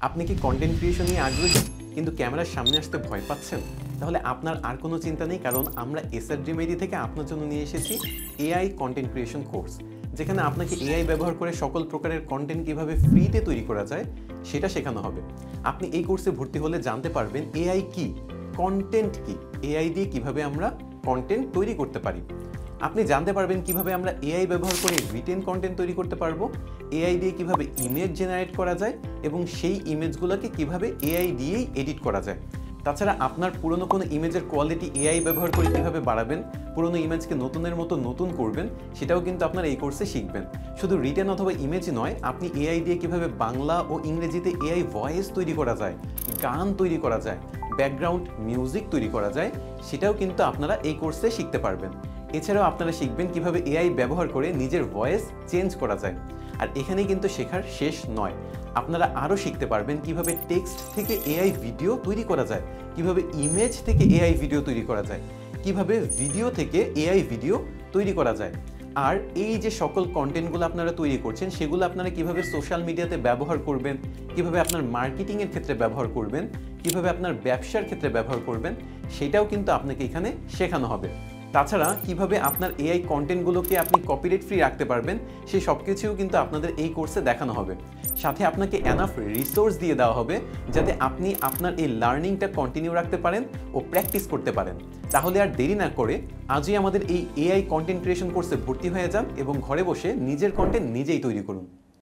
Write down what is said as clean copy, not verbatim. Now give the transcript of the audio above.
আপনি কি content creation নিয়ে আগ্রহী কিন্তু ক্যামেরার সামনে আসতে ভয় পাচ্ছেন? তাহলে আপনার আর কোনো চিন্তা নেই, কারণ আমরা SRDMID থেকে আপনার জন্য নিয়ে এসেছি AI কন্টেন্ট ক্রিয়েশন কোর্স, যেখানে আপনাকে AI ব্যবহার করে সকল প্রকারের কন্টেন্ট কিভাবে ফ্রিতে তৈরি করা যায় সেটা শেখানো হবে। আপনি এই কোর্সে ভর্তি হলে জানতে পারবেন AI কি, কন্টেন্ট কি, AI দিয়ে কিভাবে আমরা কন্টেন্ট তৈরি করতে পারি। আপনি জানতে পারবেন কিভাবে আমরা AI ব্যবহার করে রিটেন কন্টেন্ট তৈরি করতে পারবো, AI দিয়ে কিভাবে ইমেজ জেনারেট করা যায় এবং সেই ইমেজগুলোকে কিভাবে AI দিয়েই এডিট করা যায়। তাছাড়া আপনার পুরনো কোনো ইমেজের কোয়ালিটি AI ব্যবহার করে কিভাবে বাড়াবেন, পুরনো ইমেজকে নতুনের মতো নতুন করবেন, সেটাও কিন্তু আপনারা এই কোর্সে শিখবেন। শুধু রিটেন অথবা ইমেজ নয়, আপনি AI দিয়ে কিভাবে বাংলা ও ইংরেজিতে AI ভয়েস তৈরি করা যায়, গান তৈরি করা যায়, ব্যাকগ্রাউন্ড মিউজিক তৈরি করা যায়, সেটাও কিন্তু আপনারা এই কোর্সে শিখতে পারবেন। এছাড়াও আপনারা শিখবেন কিভাবে AI ব্যবহার করে নিজের ভয়েস চেঞ্জ করা যায়। আর এখানেই কিন্তু শেখার শেষ নয়, আপনারা আরও শিখতে পারবেন কিভাবে টেক্সট থেকে AI ভিডিও তৈরি করা যায়, কিভাবে ইমেজ থেকে AI ভিডিও তৈরি করা যায়, কিভাবে ভিডিও থেকে AI ভিডিও তৈরি করা যায়। আর এই যে সকল কন্টেন্টগুলো আপনারা তৈরি করছেন, সেগুলো আপনারা কিভাবে সোশ্যাল মিডিয়াতে ব্যবহার করবেন, কিভাবে আপনার মার্কেটিংয়ের ক্ষেত্রে ব্যবহার করবেন, কিভাবে আপনার ব্যবসার ক্ষেত্রে ব্যবহার করবেন, সেটাও কিন্তু আপনাকে এখানে শেখানো হবে। তাছাড়া কিভাবে আপনার AI কন্টেন্টগুলোকে আপনি কপিরাইট ফ্রি রাখতে পারবেন, সেই সব কিছুও কিন্তু আপনাদের এই কোর্সে দেখানো হবে। সাথে আপনাকে এনাফ রিসোর্স দিয়ে দেওয়া হবে যাতে আপনি আপনার এই লার্নিংটা কন্টিনিউ রাখতে পারেন ও প্র্যাকটিস করতে পারেন। তাহলে আর দেরি না করে আজই আমাদের এই AI কন্টেন্ট ক্রিয়েশন কোর্সে ভর্তি হয়ে যান এবং ঘরে বসে নিজের কন্টেন্ট নিজেই তৈরি করুন।